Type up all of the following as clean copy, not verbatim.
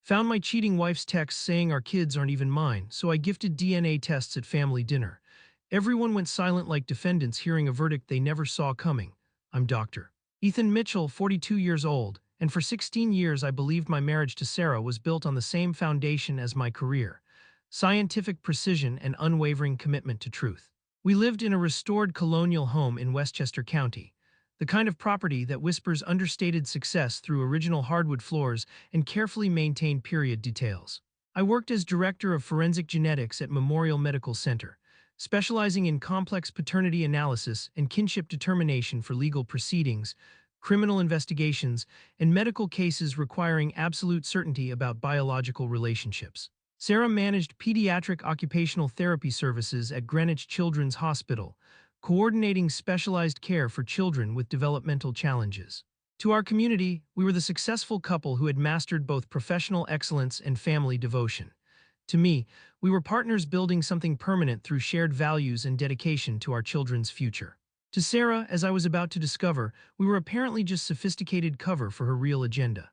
Found my cheating wife's text saying our kids aren't even mine, so I gifted DNA tests at family dinner. Everyone went silent like defendants hearing a verdict they never saw coming. I'm Dr. Ethan Mitchell, 42 years old, and for 16 years I believed my marriage to Sarah was built on the same foundation as my career: scientific precision and unwavering commitment to truth. We lived in a restored colonial home in Westchester County, the kind of property that whispers understated success through original hardwood floors and carefully maintained period details. I worked as director of forensic genetics at Memorial Medical Center, specializing in complex paternity analysis and kinship determination for legal proceedings, criminal investigations, and medical cases requiring absolute certainty about biological relationships. Sarah managed pediatric occupational therapy services at Greenwich Children's Hospital, coordinating specialized care for children with developmental challenges. To our community, we were the successful couple who had mastered both professional excellence and family devotion. To me, we were partners building something permanent through shared values and dedication to our children's future. To Sarah, as I was about to discover, we were apparently just sophisticated cover for her real agenda.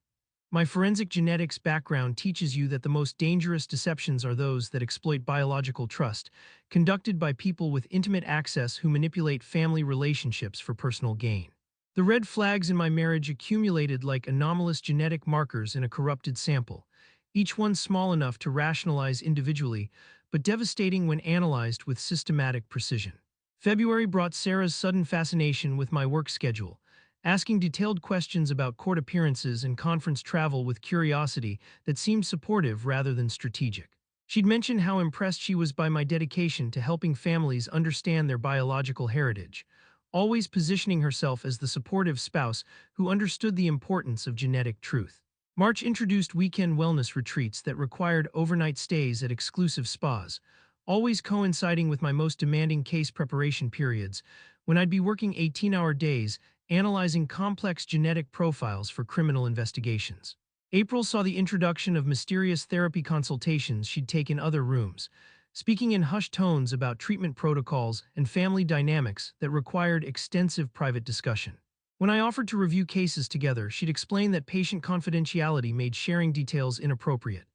My forensic genetics background teaches you that the most dangerous deceptions are those that exploit biological trust, conducted by people with intimate access who manipulate family relationships for personal gain. The red flags in my marriage accumulated like anomalous genetic markers in a corrupted sample, each one small enough to rationalize individually, but devastating when analyzed with systematic precision. February brought Sarah's sudden fascination with my work schedule, asking detailed questions about court appearances and conference travel with curiosity that seemed supportive rather than strategic. She'd mentioned how impressed she was by my dedication to helping families understand their biological heritage, always positioning herself as the supportive spouse who understood the importance of genetic truth. March introduced weekend wellness retreats that required overnight stays at exclusive spas, always coinciding with my most demanding case preparation periods, when I'd be working 18-hour days analyzing complex genetic profiles for criminal investigations. April saw the introduction of mysterious therapy consultations she'd take in other rooms, speaking in hushed tones about treatment protocols and family dynamics that required extensive private discussion. When I offered to review cases together, she'd explain that patient confidentiality made sharing details inappropriate.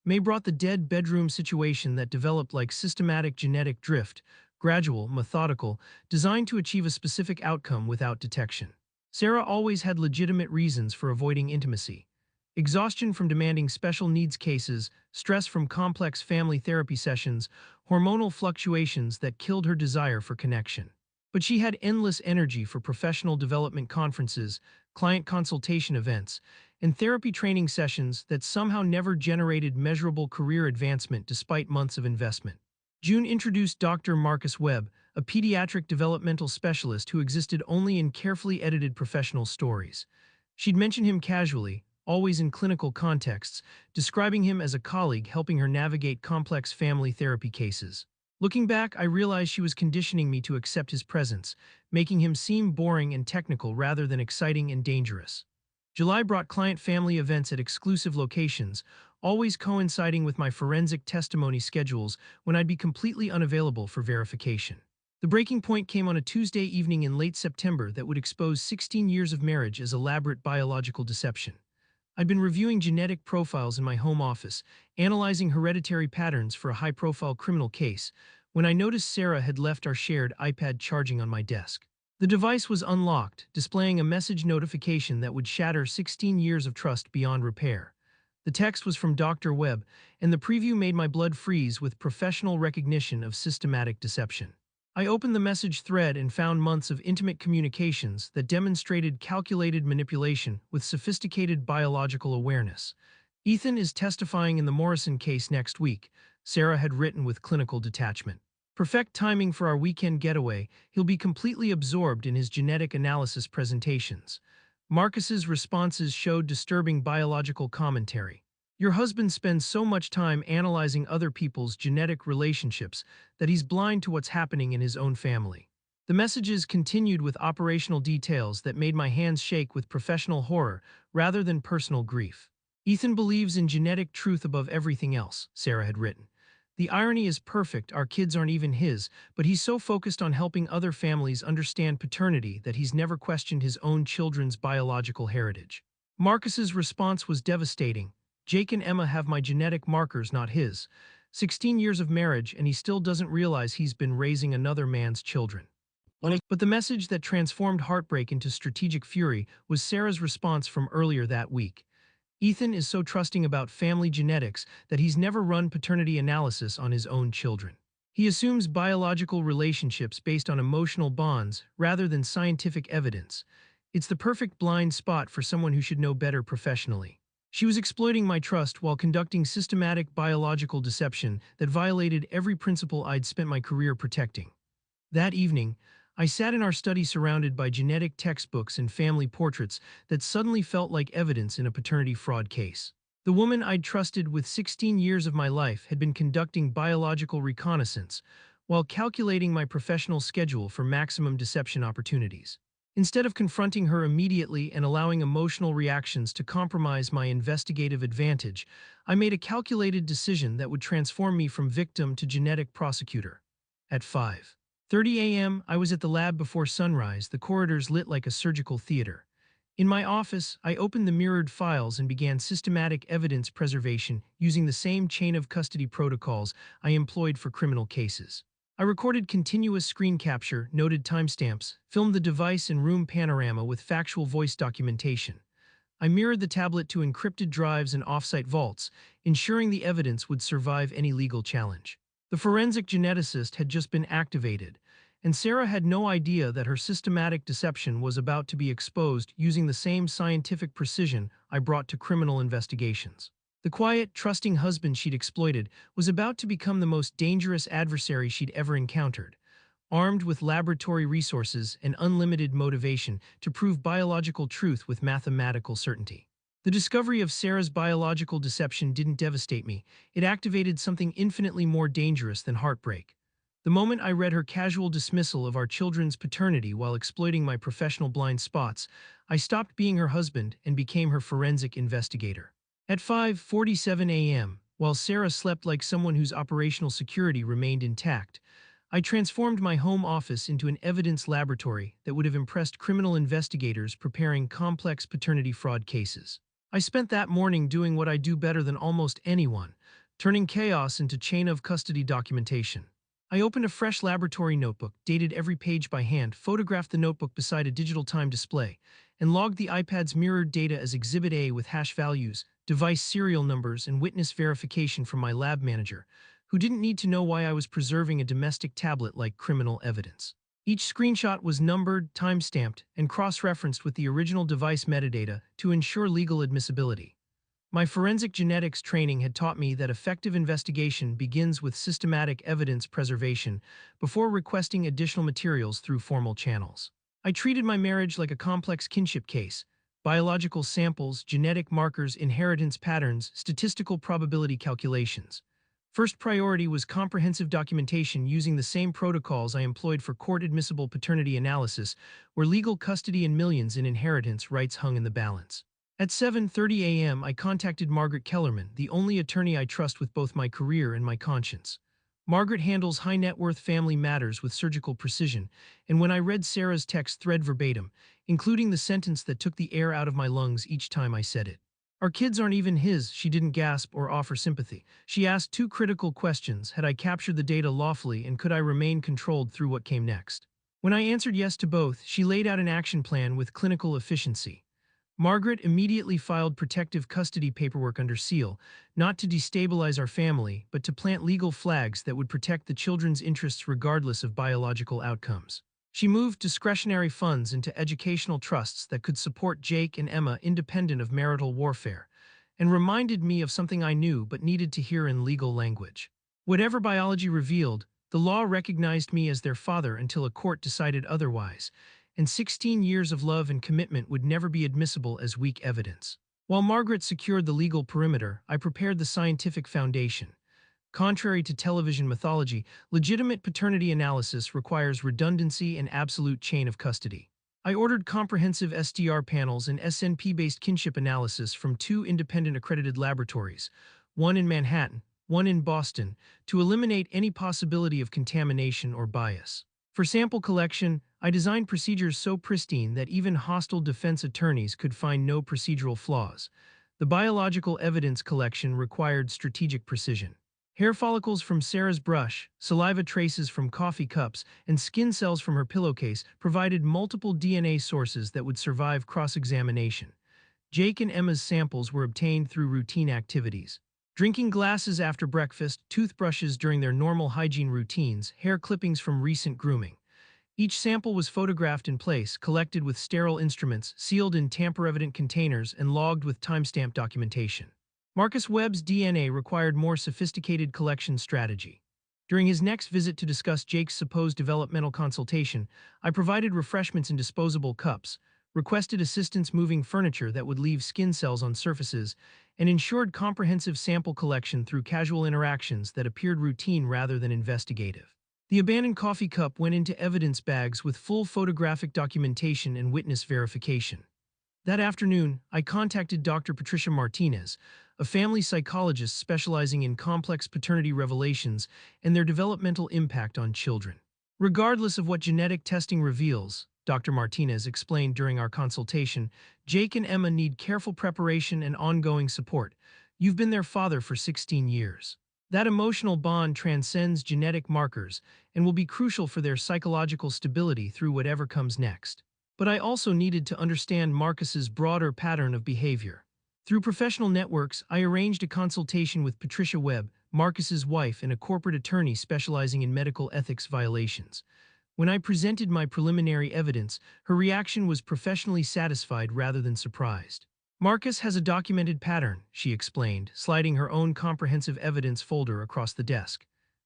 May brought the dead bedroom situation that developed like systematic genetic drift, gradual, methodical, designed to achieve a specific outcome without detection. Sarah always had legitimate reasons for avoiding intimacy: exhaustion from demanding special needs cases, stress from complex family therapy sessions, hormonal fluctuations that killed her desire for connection. But she had endless energy for professional development conferences, client consultation events, and therapy training sessions that somehow never generated measurable career advancement despite months of investment. June introduced Dr. Marcus Webb, a pediatric developmental specialist who existed only in carefully edited professional stories. She'd mention him casually, always in clinical contexts, describing him as a colleague helping her navigate complex family therapy cases. Looking back, I realized she was conditioning me to accept his presence, making him seem boring and technical rather than exciting and dangerous. July brought client-family events at exclusive locations, always coinciding with my forensic testimony schedules when I'd be completely unavailable for verification. The breaking point came on a Tuesday evening in late September that would expose 16 years of marriage as elaborate biological deception. I'd been reviewing genetic profiles in my home office, analyzing hereditary patterns for a high-profile criminal case, when I noticed Sarah had left our shared iPad charging on my desk. The device was unlocked, displaying a message notification that would shatter 16 years of trust beyond repair. The text was from Dr. Webb, and the preview made my blood freeze with professional recognition of systematic deception. I opened the message thread and found months of intimate communications that demonstrated calculated manipulation with sophisticated biological awareness. "Ethan is testifying in the Morrison case next week," Sarah had written with clinical detachment. "Perfect timing for our weekend getaway. He'll be completely absorbed in his genetic analysis presentations." Marcus's responses showed disturbing biological commentary. "Your husband spends so much time analyzing other people's genetic relationships that he's blind to what's happening in his own family." The messages continued with operational details that made my hands shake with professional horror rather than personal grief. "Ethan believes in genetic truth above everything else," Sarah had written. "The irony is perfect, our kids aren't even his, but he's so focused on helping other families understand paternity that he's never questioned his own children's biological heritage." Marcus's response was devastating. Jake and Emma have my genetic markers, not his. 16 years of marriage, and he still doesn't realize he's been raising another man's children. But the message that transformed heartbreak into strategic fury was Sarah's response from earlier that week. Ethan is so trusting about family genetics that he's never run paternity analysis on his own children. He assumes biological relationships based on emotional bonds rather than scientific evidence. It's the perfect blind spot for someone who should know better professionally. She was exploiting my trust while conducting systematic biological deception that violated every principle I'd spent my career protecting. That evening, I sat in our study surrounded by genetic textbooks and family portraits that suddenly felt like evidence in a paternity fraud case. The woman I'd trusted with 16 years of my life had been conducting biological reconnaissance while calculating my professional schedule for maximum deception opportunities. Instead of confronting her immediately and allowing emotional reactions to compromise my investigative advantage, I made a calculated decision that would transform me from victim to genetic prosecutor. At 5:30 a.m., I was at the lab before sunrise, the corridors lit like a surgical theater. In my office, I opened the mirrored files and began systematic evidence preservation using the same chain of custody protocols I employed for criminal cases. I recorded continuous screen capture, noted timestamps, filmed the device and room panorama with factual voice documentation. I mirrored the tablet to encrypted drives and offsite vaults, ensuring the evidence would survive any legal challenge. The forensic geneticist had just been activated, and Sarah had no idea that her systematic deception was about to be exposed using the same scientific precision I brought to criminal investigations. The quiet, trusting husband she'd exploited was about to become the most dangerous adversary she'd ever encountered, armed with laboratory resources and unlimited motivation to prove biological truth with mathematical certainty. The discovery of Sarah's biological deception didn't devastate me. It activated something infinitely more dangerous than heartbreak. The moment I read her casual dismissal of our children's paternity while exploiting my professional blind spots, I stopped being her husband and became her forensic investigator. At 5:47 a.m., while Sarah slept like someone whose operational security remained intact, I transformed my home office into an evidence laboratory that would have impressed criminal investigators preparing complex paternity fraud cases. I spent that morning doing what I do better than almost anyone, turning chaos into chain of custody documentation. I opened a fresh laboratory notebook, dated every page by hand, photographed the notebook beside a digital time display, and logged the iPad's mirrored data as Exhibit A with hash values, device serial numbers, and witness verification from my lab manager, who didn't need to know why I was preserving a domestic tablet like criminal evidence. Each screenshot was numbered, time-stamped, and cross-referenced with the original device metadata to ensure legal admissibility. My forensic genetics training had taught me that effective investigation begins with systematic evidence preservation before requesting additional materials through formal channels. I treated my marriage like a complex kinship case: biological samples, genetic markers, inheritance patterns, statistical probability calculations. First priority was comprehensive documentation using the same protocols I employed for court-admissible paternity analysis, where legal custody and millions in inheritance rights hung in the balance. At 7:30 a.m., I contacted Margaret Kellerman, the only attorney I trust with both my career and my conscience. Margaret handles high-net-worth family matters with surgical precision, and when I read Sarah's text thread verbatim, including the sentence that took the air out of my lungs each time I said it. "Our kids aren't even his," she didn't gasp or offer sympathy. She asked two critical questions: had I captured the data lawfully, and could I remain controlled through what came next? When I answered yes to both, she laid out an action plan with clinical efficiency. Margaret immediately filed protective custody paperwork under seal, not to destabilize our family, but to plant legal flags that would protect the children's interests regardless of biological outcomes. She moved discretionary funds into educational trusts that could support Jake and Emma independent of marital warfare, and reminded me of something I knew but needed to hear in legal language. Whatever biology revealed, the law recognized me as their father until a court decided otherwise, and 16 years of love and commitment would never be admissible as weak evidence. While Margaret secured the legal perimeter, I prepared the scientific foundation. Contrary to television mythology, legitimate paternity analysis requires redundancy and absolute chain of custody. I ordered comprehensive SDR panels and SNP-based kinship analysis from two independent accredited laboratories, one in Manhattan, one in Boston, to eliminate any possibility of contamination or bias. For sample collection, I designed procedures so pristine that even hostile defense attorneys could find no procedural flaws. The biological evidence collection required strategic precision. Hair follicles from Sarah's brush, saliva traces from coffee cups, and skin cells from her pillowcase provided multiple DNA sources that would survive cross-examination. Jake and Emma's samples were obtained through routine activities. Drinking glasses after breakfast, toothbrushes during their normal hygiene routines, hair clippings from recent grooming. Each sample was photographed in place, collected with sterile instruments, sealed in tamper-evident containers, and logged with timestamp documentation. Marcus Webb's DNA required more sophisticated collection strategy. During his next visit to discuss Jake's supposed developmental consultation, I provided refreshments in disposable cups, requested assistance moving furniture that would leave skin cells on surfaces, and ensured comprehensive sample collection through casual interactions that appeared routine rather than investigative. The abandoned coffee cup went into evidence bags with full photographic documentation and witness verification. That afternoon, I contacted Dr. Patricia Martinez, a family psychologist specializing in complex paternity revelations and their developmental impact on children. Regardless of what genetic testing reveals, Dr. Martinez explained during our consultation, Jake and Emma need careful preparation and ongoing support. You've been their father for 16 years. That emotional bond transcends genetic markers and will be crucial for their psychological stability through whatever comes next. But I also needed to understand Marcus's broader pattern of behavior. Through professional networks, I arranged a consultation with Patricia Webb, Marcus's wife and a corporate attorney specializing in medical ethics violations. When I presented my preliminary evidence, her reaction was professionally satisfied rather than surprised. Marcus has a documented pattern, she explained, sliding her own comprehensive evidence folder across the desk.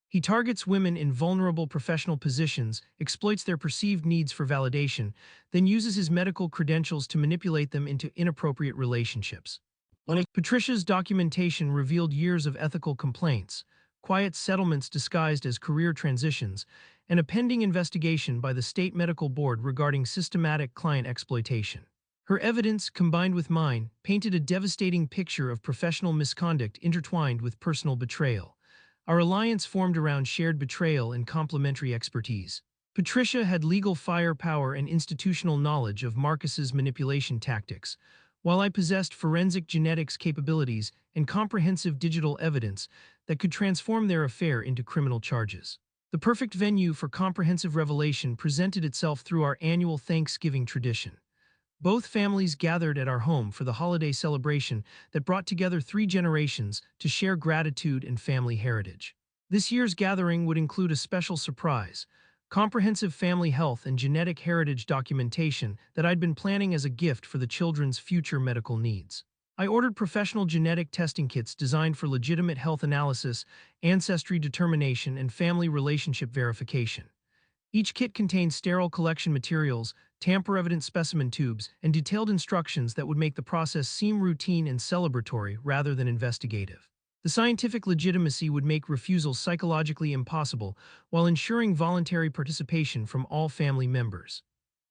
He targets women in vulnerable professional positions, exploits their perceived needs for validation, then uses his medical credentials to manipulate them into inappropriate relationships. Patricia's documentation revealed years of ethical complaints, quiet settlements disguised as career transitions, and a pending investigation by the state medical board regarding systematic client exploitation. Her evidence, combined with mine, painted a devastating picture of professional misconduct intertwined with personal betrayal. Our alliance formed around shared betrayal and complementary expertise. Patricia had legal firepower and institutional knowledge of Marcus's manipulation tactics, while I possessed forensic genetics capabilities and comprehensive digital evidence that could transform their affair into criminal charges. The perfect venue for comprehensive revelation presented itself through our annual Thanksgiving tradition. Both families gathered at our home for the holiday celebration that brought together 3 generations to share gratitude and family heritage. This year's gathering would include a special surprise, comprehensive family health and genetic heritage documentation that I'd been planning as a gift for the children's future medical needs. I ordered professional genetic testing kits designed for legitimate health analysis, ancestry determination, and family relationship verification. Each kit contained sterile collection materials, tamper-evident specimen tubes, and detailed instructions that would make the process seem routine and celebratory rather than investigative. The scientific legitimacy would make refusal psychologically impossible while ensuring voluntary participation from all family members.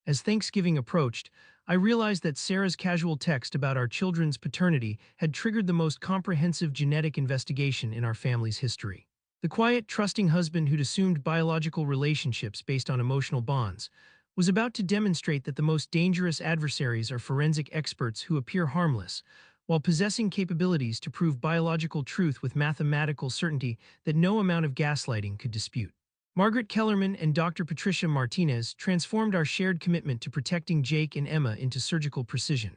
As Thanksgiving approached, I realized that Sarah's casual text about our children's paternity had triggered the most comprehensive genetic investigation in our family's history. The quiet, trusting husband who'd assumed biological relationships based on emotional bonds was about to demonstrate that the most dangerous adversaries are forensic experts who appear harmless, while possessing capabilities to prove biological truth with mathematical certainty that no amount of gaslighting could dispute. Margaret Kellerman and Dr. Patricia Martinez transformed our shared commitment to protecting Jake and Emma into surgical precision,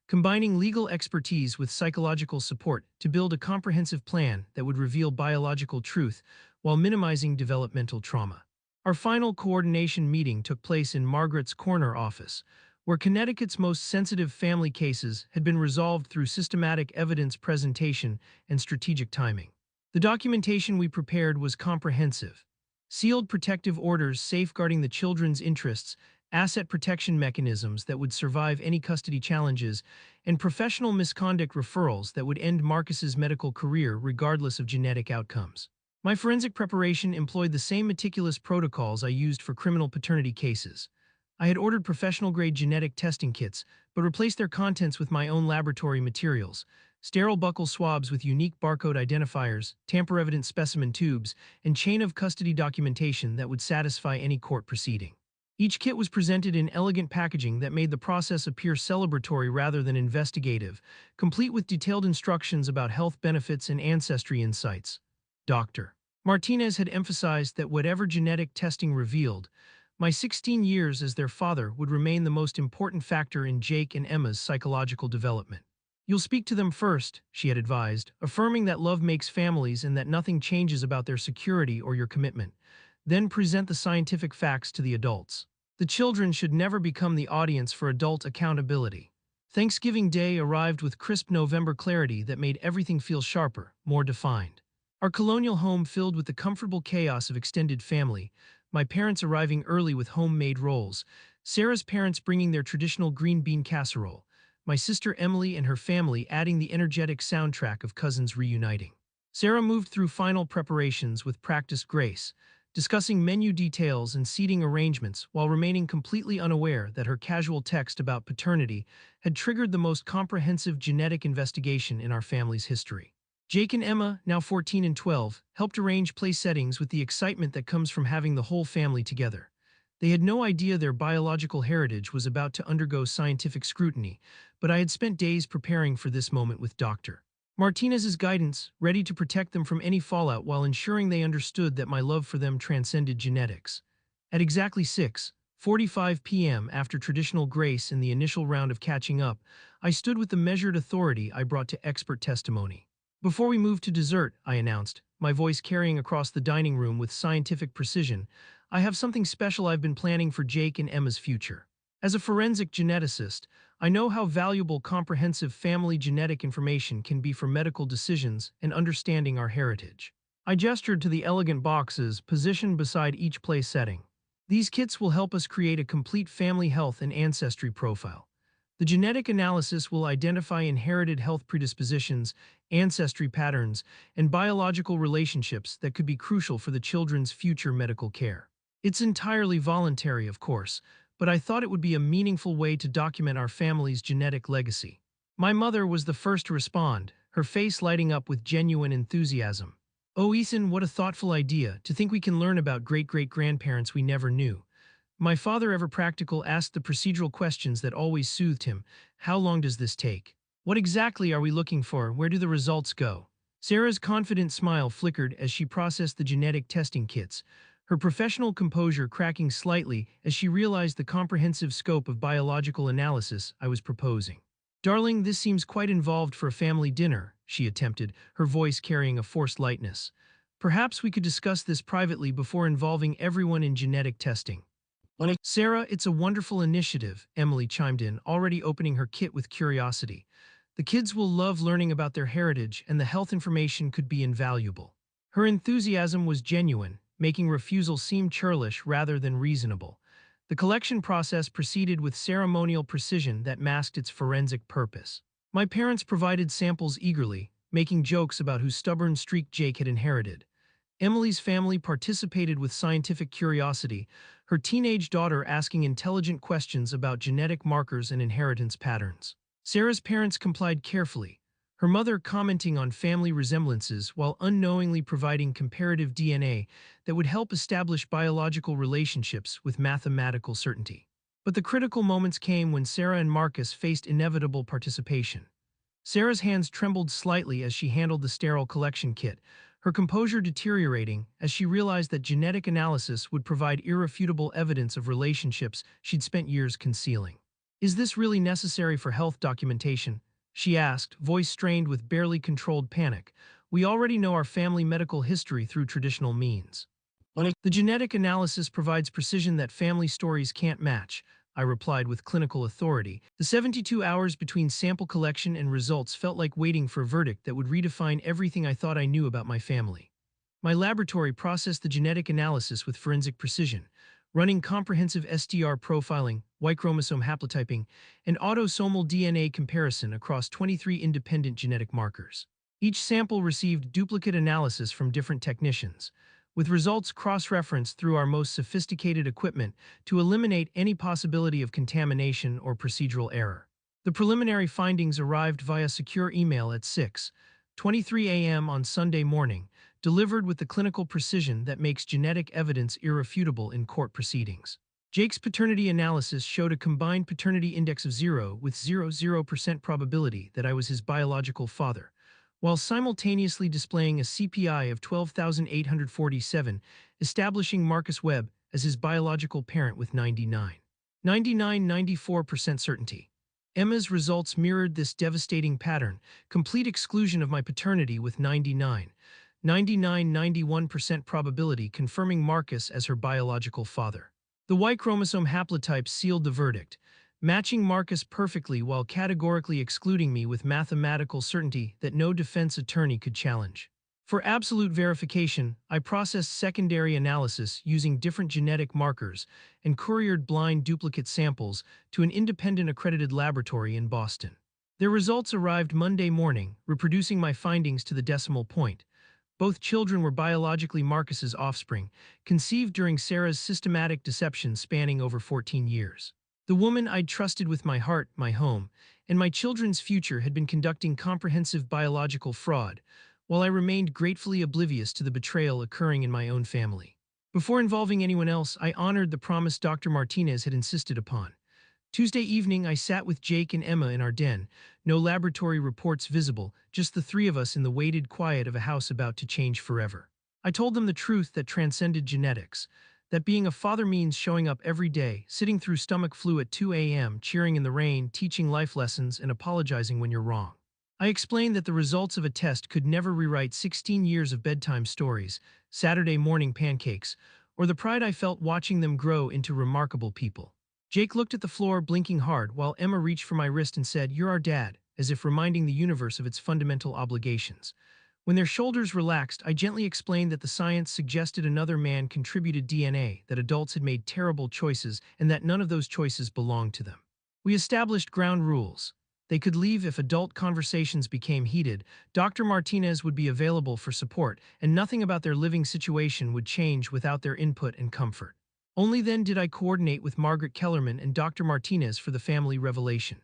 combining legal expertise with psychological support to build a comprehensive plan that would reveal biological truth while minimizing developmental trauma. Our final coordination meeting took place in Margaret's corner office, where Connecticut's most sensitive family cases had been resolved through systematic evidence presentation and strategic timing. The documentation we prepared was comprehensive. Sealed protective orders safeguarding the children's interests, asset protection mechanisms that would survive any custody challenges, and professional misconduct referrals that would end Marcus's medical career regardless of genetic outcomes. My forensic preparation employed the same meticulous protocols I used for criminal paternity cases. I had ordered professional-grade genetic testing kits, but replaced their contents with my own laboratory materials: sterile buccal swabs with unique barcode identifiers, tamper-evident specimen tubes, and chain-of-custody documentation that would satisfy any court proceeding. Each kit was presented in elegant packaging that made the process appear celebratory rather than investigative, complete with detailed instructions about health benefits and ancestry insights. Dr. Martinez had emphasized that whatever genetic testing revealed, my 16 years as their father would remain the most important factor in Jake and Emma's psychological development. You'll speak to them first, she had advised, affirming that love makes families and that nothing changes about their security or your commitment. Then present the scientific facts to the adults. The children should never become the audience for adult accountability. Thanksgiving Day arrived with crisp November clarity that made everything feel sharper, more defined. Our colonial home filled with the comfortable chaos of extended family, my parents arriving early with homemade rolls, Sarah's parents bringing their traditional green bean casserole, my sister Emily and her family adding the energetic soundtrack of cousins reuniting. Sarah moved through final preparations with practiced grace, discussing menu details and seating arrangements while remaining completely unaware that her casual text about paternity had triggered the most comprehensive genetic investigation in our family's history. Jake and Emma, now 14 and 12, helped arrange place settings with the excitement that comes from having the whole family together. They had no idea their biological heritage was about to undergo scientific scrutiny, but I had spent days preparing for this moment with Dr. Martinez's guidance, ready to protect them from any fallout while ensuring they understood that my love for them transcended genetics. At exactly 6:45 p.m. after traditional grace and the initial round of catching up, I stood with the measured authority I brought to expert testimony. Before we move to dessert, I announced, my voice carrying across the dining room with scientific precision, I have something special I've been planning for Jake and Emma's future. As a forensic geneticist, I know how valuable comprehensive family genetic information can be for medical decisions and understanding our heritage. I gestured to the elegant boxes positioned beside each place setting. These kits will help us create a complete family health and ancestry profile. The genetic analysis will identify inherited health predispositions, ancestry patterns, and biological relationships that could be crucial for the children's future medical care. It's entirely voluntary, of course, but I thought it would be a meaningful way to document our family's genetic legacy. My mother was the first to respond, her face lighting up with genuine enthusiasm. Oh, Ethan, what a thoughtful idea, to think we can learn about great-great-grandparents we never knew. My father, ever practical, asked the procedural questions that always soothed him. How long does this take? What exactly are we looking for? Where do the results go? Sarah's confident smile flickered as she processed the genetic testing kits, her professional composure cracking slightly as she realized the comprehensive scope of biological analysis I was proposing. Darling, this seems quite involved for a family dinner, she attempted, her voice carrying a forced lightness. Perhaps we could discuss this privately before involving everyone in genetic testing. Sarah, it's a wonderful initiative, Emily chimed in, already opening her kit with curiosity. The kids will love learning about their heritage, and the health information could be invaluable. Her enthusiasm was genuine, making refusal seem churlish rather than reasonable. The collection process proceeded with ceremonial precision that masked its forensic purpose. My parents provided samples eagerly, making jokes about whose stubborn streak Jake had inherited. Emily's family participated with scientific curiosity, her teenage daughter asking intelligent questions about genetic markers and inheritance patterns. Sarah's parents complied carefully, her mother commenting on family resemblances while unknowingly providing comparative DNA that would help establish biological relationships with mathematical certainty. But the critical moments came when Sarah and Marcus faced inevitable participation. Sarah's hands trembled slightly as she handled the sterile collection kit, her composure deteriorating as she realized that genetic analysis would provide irrefutable evidence of relationships she'd spent years concealing. Is this really necessary for health documentation? She asked, voice strained with barely controlled panic. We already know our family medical history through traditional means. The genetic analysis provides precision that family stories can't match, I replied with clinical authority. The 72 hours between sample collection and results felt like waiting for a verdict that would redefine everything I thought I knew about my family. My laboratory processed the genetic analysis with forensic precision, running comprehensive STR profiling, Y chromosome haplotyping, and autosomal DNA comparison across 23 independent genetic markers. Each sample received duplicate analysis from different technicians, with results cross-referenced through our most sophisticated equipment to eliminate any possibility of contamination or procedural error. The preliminary findings arrived via secure email at 6:23 a.m. on Sunday morning, delivered with the clinical precision that makes genetic evidence irrefutable in court proceedings. Jake's paternity analysis showed a combined paternity index of 0 with 0% probability that I was his biological father, while simultaneously displaying a CPI of 12,847, establishing Marcus Webb as his biological parent with 94% certainty. Emma's results mirrored this devastating pattern, complete exclusion of my paternity with 91% probability confirming Marcus as her biological father. The Y chromosome haplotype sealed the verdict, matching Marcus perfectly while categorically excluding me with mathematical certainty that no defense attorney could challenge. For absolute verification, I processed secondary analysis using different genetic markers and couriered blind duplicate samples to an independent accredited laboratory in Boston. Their results arrived Monday morning, reproducing my findings to the decimal point. Both children were biologically Marcus's offspring, conceived during Sarah's systematic deception spanning over 14 years. The woman I'd trusted with my heart, my home, and my children's future had been conducting comprehensive biological fraud, while I remained gratefully oblivious to the betrayal occurring in my own family. Before involving anyone else, I honored the promise Dr. Martinez had insisted upon. Tuesday evening, I sat with Jake and Emma in our den, no laboratory reports visible, just the three of us in the weighted quiet of a house about to change forever. I told them the truth that transcended genetics, that being a father means showing up every day, sitting through stomach flu at 2 a.m., cheering in the rain, teaching life lessons, and apologizing when you're wrong. I explained that the results of a test could never rewrite 16 years of bedtime stories, Saturday morning pancakes, or the pride I felt watching them grow into remarkable people. Jake looked at the floor, blinking hard, while Emma reached for my wrist and said, "You're our dad," as if reminding the universe of its fundamental obligations. When their shoulders relaxed, I gently explained that the science suggested another man contributed DNA, that adults had made terrible choices, and that none of those choices belonged to them. We established ground rules. They could leave if adult conversations became heated, Dr. Martinez would be available for support, and nothing about their living situation would change without their input and comfort. Only then did I coordinate with Margaret Kellerman and Dr. Martinez for the family revelation.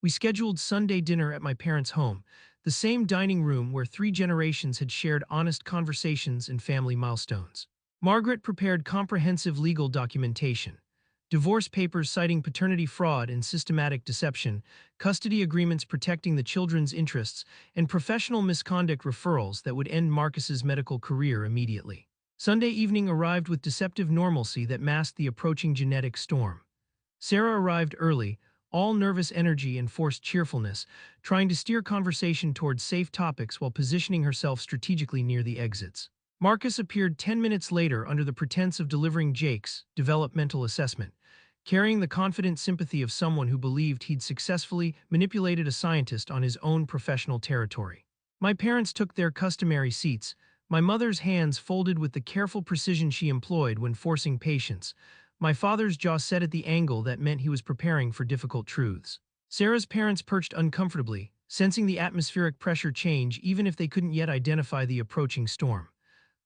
We scheduled Sunday dinner at my parents' home, the same dining room where 3 generations had shared honest conversations and family milestones. Margaret prepared comprehensive legal documentation. Divorce papers citing paternity fraud and systematic deception, custody agreements protecting the children's interests, and professional misconduct referrals that would end Marcus's medical career immediately. Sunday evening arrived with deceptive normalcy that masked the approaching genetic storm. Sarah arrived early, all nervous energy and forced cheerfulness, trying to steer conversation towards safe topics while positioning herself strategically near the exits. Marcus appeared 10 minutes later under the pretense of delivering Jake's developmental assessment, carrying the confident sympathy of someone who believed he'd successfully manipulated a scientist on his own professional territory. My parents took their customary seats, my mother's hands folded with the careful precision she employed when forcing patience, my father's jaw set at the angle that meant he was preparing for difficult truths. Sarah's parents perched uncomfortably, sensing the atmospheric pressure change even if they couldn't yet identify the approaching storm.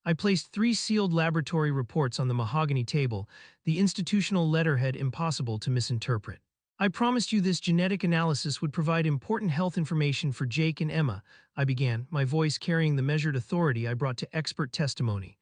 I placed 3 sealed laboratory reports on the mahogany table, the institutional letterhead impossible to misinterpret. "I promised you this genetic analysis would provide important health information for Jake and Emma," I began, my voice carrying the measured authority I brought to expert testimony.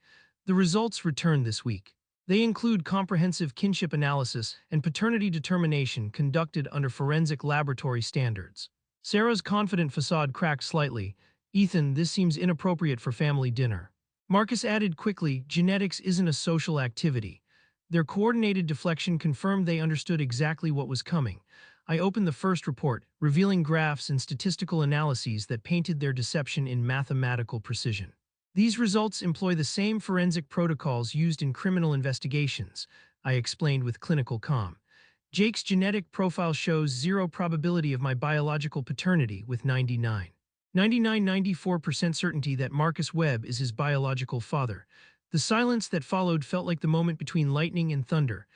"The results returned this week. They include comprehensive kinship analysis and paternity determination conducted under forensic laboratory standards." Sarah's confident facade cracked slightly. "Ethan, this seems inappropriate for family dinner." Marcus added quickly, "Genetics isn't a social activity." Their coordinated deflection confirmed they understood exactly what was coming. I opened the first report, revealing graphs and statistical analyses that painted their deception in mathematical precision. "These results employ the same forensic protocols used in criminal investigations," I explained with clinical calm. "Jake's genetic profile shows 0 probability of my biological paternity with 94% certainty that Marcus Webb is his biological father." The silence that followed felt like the moment between lightning and thunder.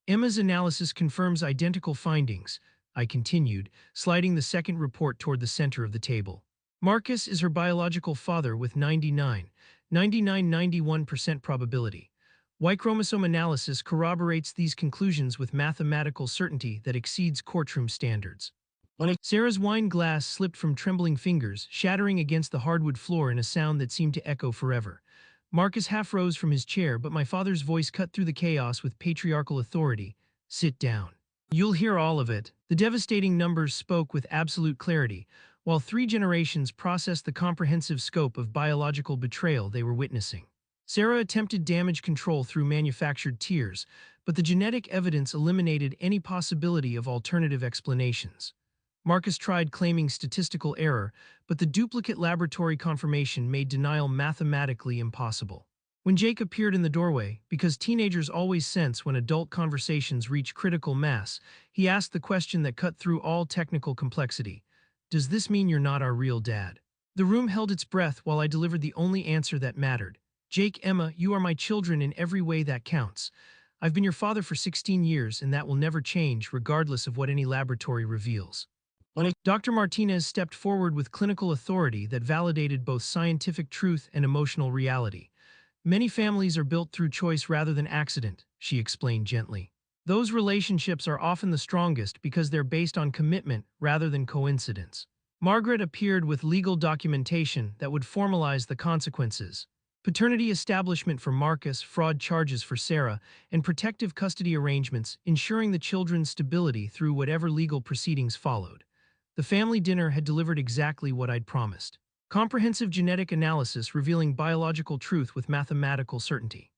"Emma's analysis confirms identical findings," I continued, sliding the second report toward the center of the table. "Marcus is her biological father with 91% probability. Y chromosome analysis corroborates these conclusions with mathematical certainty that exceeds courtroom standards." Sarah's wine glass slipped from trembling fingers, shattering against the hardwood floor in a sound that seemed to echo forever. Marcus half rose from his chair, but my father's voice cut through the chaos with patriarchal authority. Sit down. You'll hear all of it. The devastating numbers spoke with absolute clarity, while 3 generations processed the comprehensive scope of biological betrayal they were witnessing. Sarah attempted damage control through manufactured tears, but the genetic evidence eliminated any possibility of alternative explanations. Marcus tried claiming statistical error, but the duplicate laboratory confirmation made denial mathematically impossible. When Jake appeared in the doorway, because teenagers always sense when adult conversations reach critical mass, he asked the question that cut through all technical complexity. Does this mean you're not our real dad? The room held its breath while I delivered the only answer that mattered. Jake, Emma, you are my children in every way that counts. I've been your father for 16 years, and that will never change, regardless of what any laboratory reveals. Dr. Martinez stepped forward with clinical authority that validated both scientific truth and emotional reality. Many families are built through choice rather than accident, she explained gently. Those relationships are often the strongest because they're based on commitment rather than coincidence. Margaret appeared with legal documentation that would formalize the consequences. Paternity establishment for Marcus, fraud charges for Sarah, and protective custody arrangements ensuring the children's stability through whatever legal proceedings followed. The family dinner had delivered exactly what I'd promised. Comprehensive genetic analysis revealing biological truth with mathematical certainty.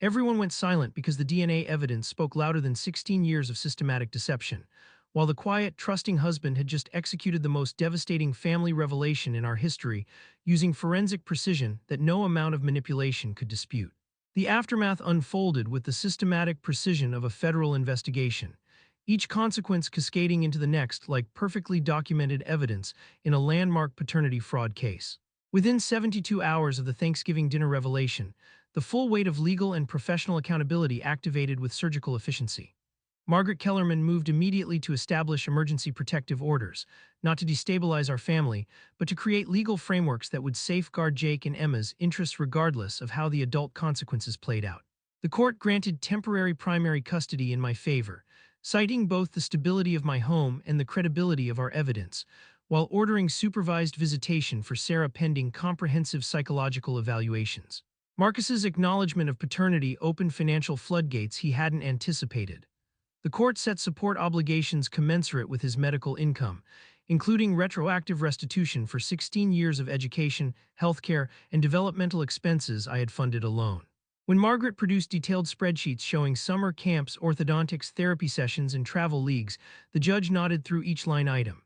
Everyone went silent because the DNA evidence spoke louder than 16 years of systematic deception, while the quiet, trusting husband had just executed the most devastating family revelation in our history using forensic precision that no amount of manipulation could dispute. The aftermath unfolded with the systematic precision of a federal investigation, each consequence cascading into the next like perfectly documented evidence in a landmark paternity fraud case. Within 72 hours of the Thanksgiving dinner revelation, the full weight of legal and professional accountability activated with surgical efficiency. Margaret Kellerman moved immediately to establish emergency protective orders, not to destabilize our family, but to create legal frameworks that would safeguard Jake and Emma's interests regardless of how the adult consequences played out. The court granted temporary primary custody in my favor, citing both the stability of my home and the credibility of our evidence, while ordering supervised visitation for Sarah pending comprehensive psychological evaluations. Marcus's acknowledgement of paternity opened financial floodgates he hadn't anticipated. The court set support obligations commensurate with his medical income, including retroactive restitution for 16 years of education, healthcare, and developmental expenses I had funded alone. When Margaret produced detailed spreadsheets showing summer camps, orthodontics, therapy sessions, and travel leagues, the judge nodded through each line item.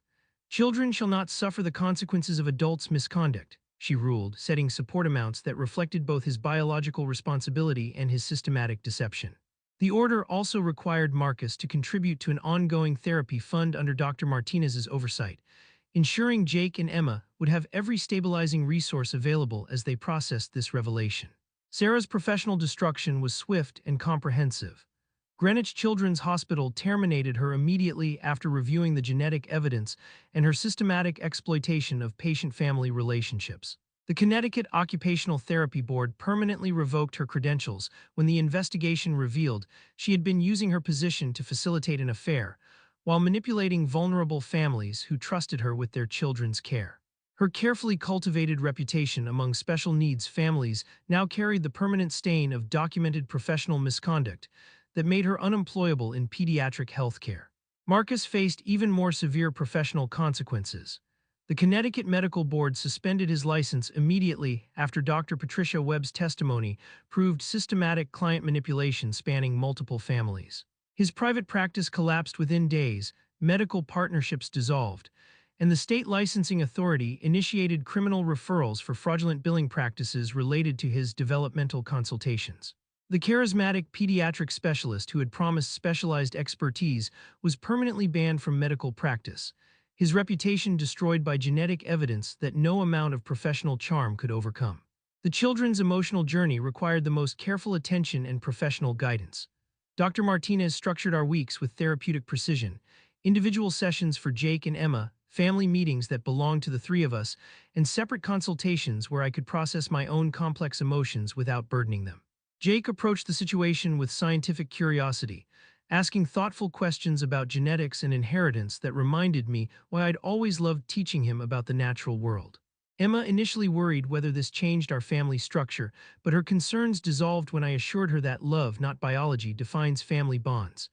Children shall not suffer the consequences of adults' misconduct, she ruled, setting support amounts that reflected both his biological responsibility and his systematic deception. The order also required Marcus to contribute to an ongoing therapy fund under Dr. Martinez's oversight, ensuring Jake and Emma would have every stabilizing resource available as they processed this revelation. Sarah's professional destruction was swift and comprehensive. Greenwich Children's Hospital terminated her immediately after reviewing the genetic evidence and her systematic exploitation of patient-family relationships. The Connecticut Occupational Therapy Board permanently revoked her credentials when the investigation revealed she had been using her position to facilitate an affair, while manipulating vulnerable families who trusted her with their children's care. Her carefully cultivated reputation among special needs families now carried the permanent stain of documented professional misconduct that made her unemployable in pediatric health care. Marcus faced even more severe professional consequences. The Connecticut Medical Board suspended his license immediately after Dr. Patricia Webb's testimony proved systematic client manipulation spanning multiple families. His private practice collapsed within days, medical partnerships dissolved, and the state licensing authority initiated criminal referrals for fraudulent billing practices related to his developmental consultations. The charismatic pediatric specialist who had promised specialized expertise was permanently banned from medical practice, his reputation destroyed by genetic evidence that no amount of professional charm could overcome. The children's emotional journey required the most careful attention and professional guidance. Dr. Martinez structured our weeks with therapeutic precision, individual sessions for Jake and Emma, family meetings that belonged to the three of us, and separate consultations where I could process my own complex emotions without burdening them. Jake approached the situation with scientific curiosity, asking thoughtful questions about genetics and inheritance that reminded me why I'd always loved teaching him about the natural world. Emma initially worried whether this changed our family structure, but her concerns dissolved when I assured her that love, not biology, defines family bonds.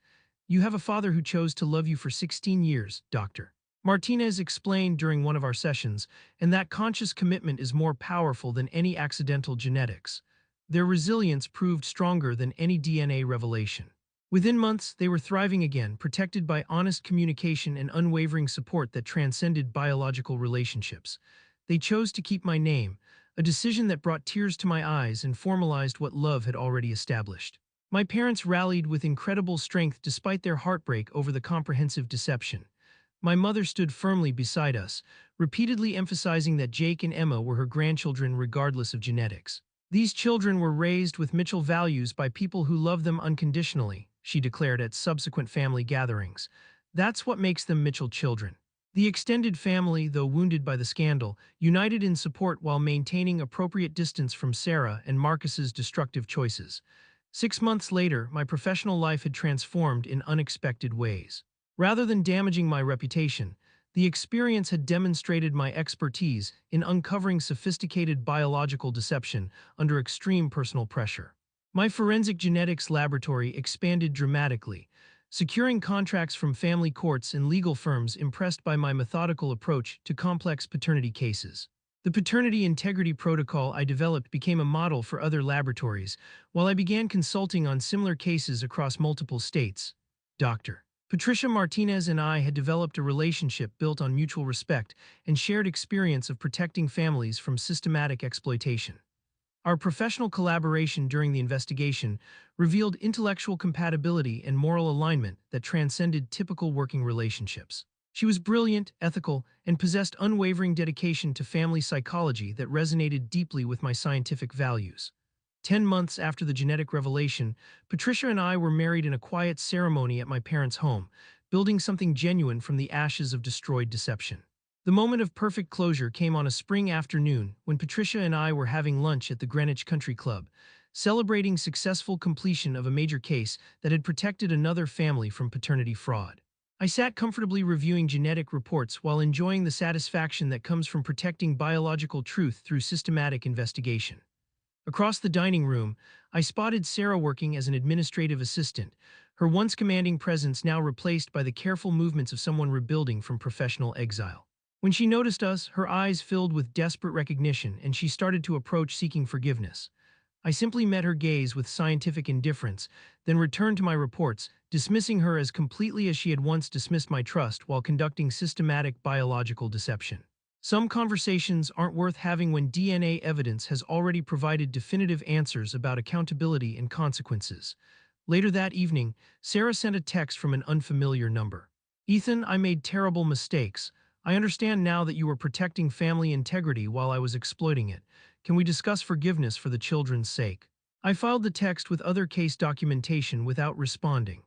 You have a father who chose to love you for 16 years, Dr. Martinez explained during one of our sessions, and that conscious commitment is more powerful than any accidental genetics. Their resilience proved stronger than any DNA revelation. Within months, they were thriving again, protected by honest communication and unwavering support that transcended biological relationships. They chose to keep my name, a decision that brought tears to my eyes and formalized what love had already established. My parents rallied with incredible strength despite their heartbreak over the comprehensive deception. My mother stood firmly beside us, repeatedly emphasizing that Jake and Emma were her grandchildren regardless of genetics. These children were raised with Mitchell values by people who love them unconditionally, she declared at subsequent family gatherings. That's what makes them Mitchell children. The extended family, though wounded by the scandal, united in support while maintaining appropriate distance from Sarah and Marcus's destructive choices. 6 months later, my professional life had transformed in unexpected ways. Rather than damaging my reputation, the experience had demonstrated my expertise in uncovering sophisticated biological deception under extreme personal pressure. My forensic genetics laboratory expanded dramatically, securing contracts from family courts and legal firms impressed by my methodical approach to complex paternity cases. The paternity integrity protocol I developed became a model for other laboratories, while I began consulting on similar cases across multiple states. Dr. Patricia Martinez and I had developed a relationship built on mutual respect and shared experience of protecting families from systematic exploitation. Our professional collaboration during the investigation revealed intellectual compatibility and moral alignment that transcended typical working relationships. She was brilliant, ethical, and possessed unwavering dedication to family psychology that resonated deeply with my scientific values. 10 months after the genetic revelation, Patricia and I were married in a quiet ceremony at my parents' home, building something genuine from the ashes of destroyed deception. The moment of perfect closure came on a spring afternoon when Patricia and I were having lunch at the Greenwich Country Club, celebrating successful completion of a major case that had protected another family from paternity fraud. I sat comfortably reviewing genetic reports while enjoying the satisfaction that comes from protecting biological truth through systematic investigation. Across the dining room, I spotted Sarah working as an administrative assistant, her once commanding presence now replaced by the careful movements of someone rebuilding from professional exile. When she noticed us, her eyes filled with desperate recognition and she started to approach seeking forgiveness. I simply met her gaze with scientific indifference, then returned to my reports, dismissing her as completely as she had once dismissed my trust while conducting systematic biological deception. Some conversations aren't worth having when DNA evidence has already provided definitive answers about accountability and consequences. Later that evening, Sarah sent a text from an unfamiliar number. Ethan, I made terrible mistakes. I understand now that you were protecting family integrity while I was exploiting it. Can we discuss forgiveness for the children's sake? I filed the text with other case documentation without responding.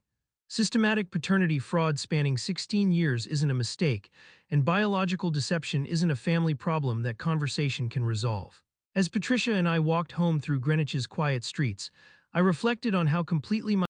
Systematic paternity fraud spanning 16 years isn't a mistake, and biological deception isn't a family problem that conversation can resolve. As Patricia and I walked home through Greenwich's quiet streets, I reflected on how completely my